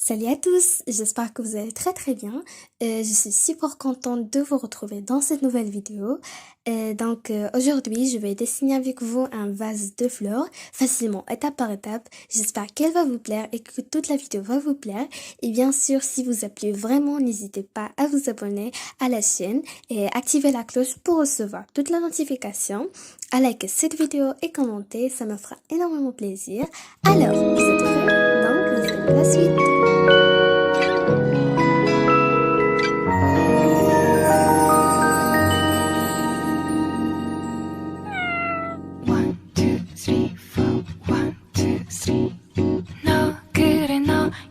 Salut à tous, j'espère que vous allez très bien. Je suis super contente de vous retrouver dans cette nouvelle vidéo. Aujourd'hui, je vais dessiner avec vous un vase de fleurs, facilement étape par étape. J'espère qu'elle va vous plaire et que toute la vidéo va vous plaire. Et bien sûr, si vous a plu vraiment, n'hésitez pas à vous abonner à la chaîne et activer la cloche pour recevoir toutes les notifications. À liker cette vidéo et commenter, ça me fera énormément plaisir. Alors, vous êtes prêts? Donc, vous êtes la suite.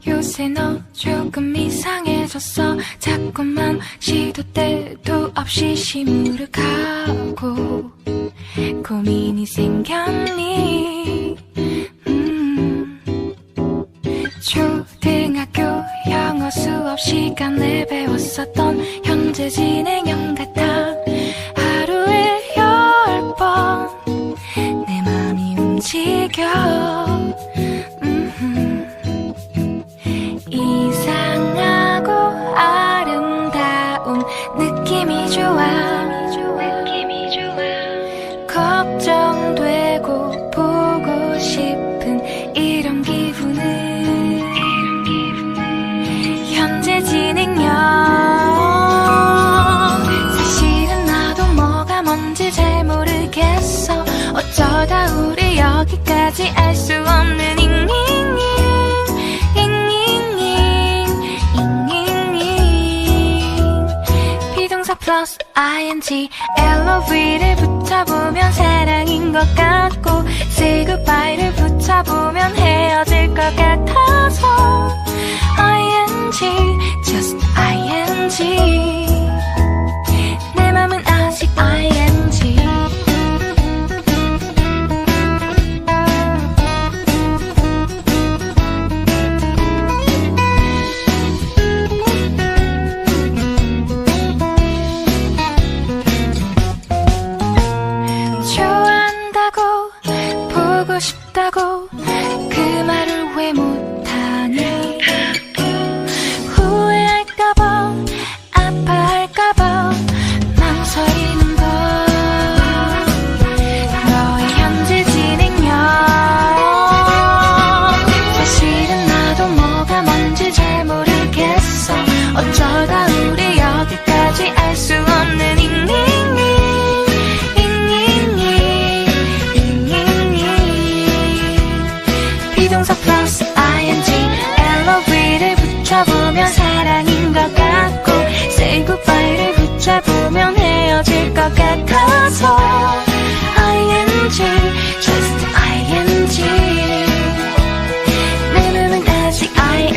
요새 너 조금 이상해졌어. 자꾸만 시도 때도 없이 시무룩하고 고민이 생겼니. 초등학교 영어 수업 시간에 배웠었던 현재 진행형 같아. 하루에 10번 내 맘이 움직여. 이상하고 아름다운 느낌이 좋아. 걱정되고 보고 싶은 이런 기분은 현재 진행형. 사실은 나도 뭐가 뭔지 잘 모르겠어. 어쩌다 우리 여기까지 알 수 없는 플러스 ing LOV를 붙여보면 사랑인 것 같고 say goodbye를 붙여보면 헤어질 것 같아서 ing just ing 내 맘은 아직 ing. 보고 싶다고 그 말을 왜 못하니. 후회할까봐 아파할까봐 망설이는 걸. 너의 현재 진행형. 사실은 나도 뭐가 뭔지 잘 모르겠어. 어쩌다 우리 여기까지 알 수 없는 비동사 플러스 ing LOV를 붙여보면 사랑인 것 같고 say goodbye를 붙여보면 헤어질 것 같아서 ing just ing 내 맘은 아직 ing.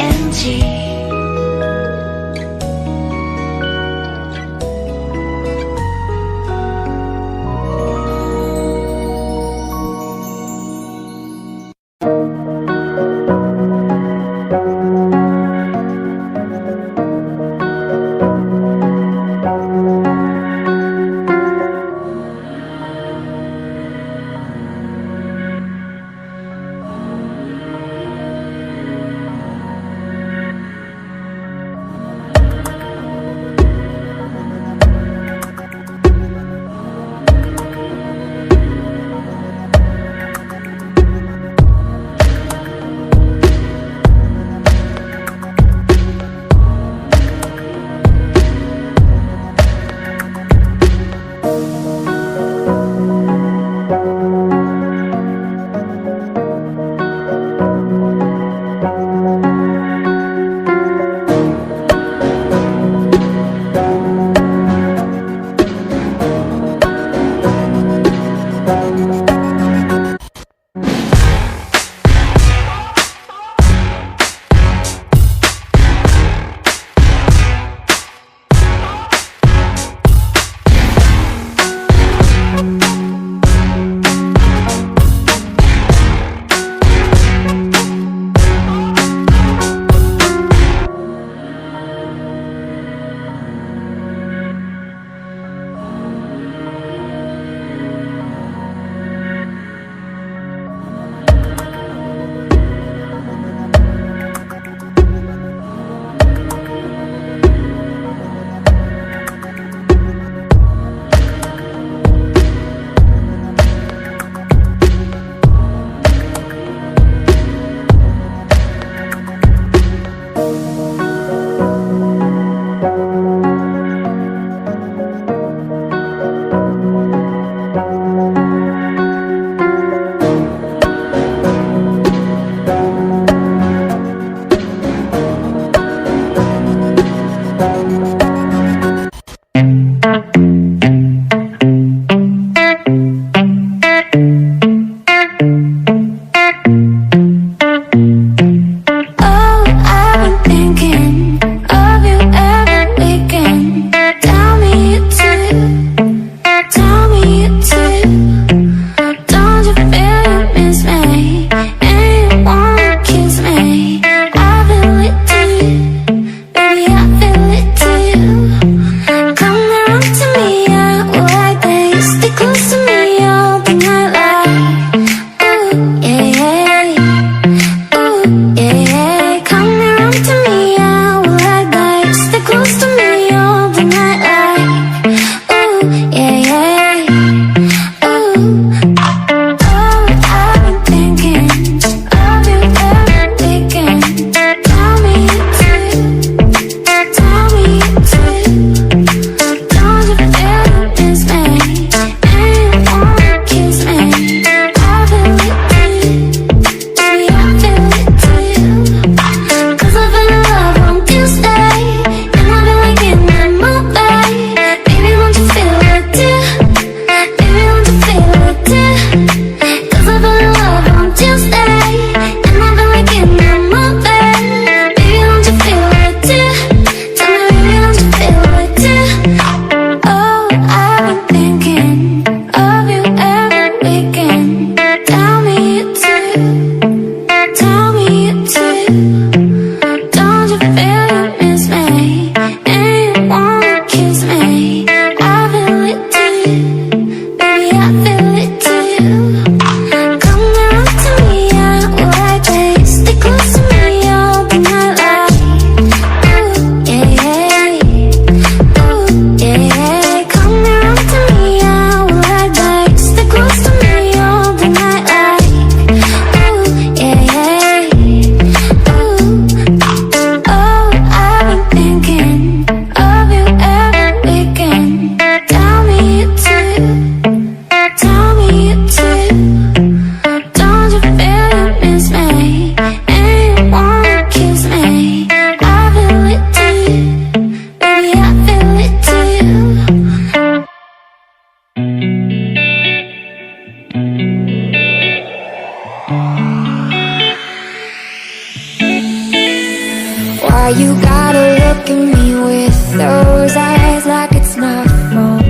Why you gotta look at me with those eyes like it's my fault?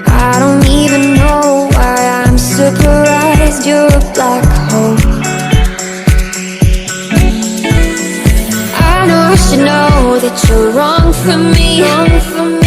I don't even know why I'm surprised you're a black hole. I know you should know that you're wrong for me,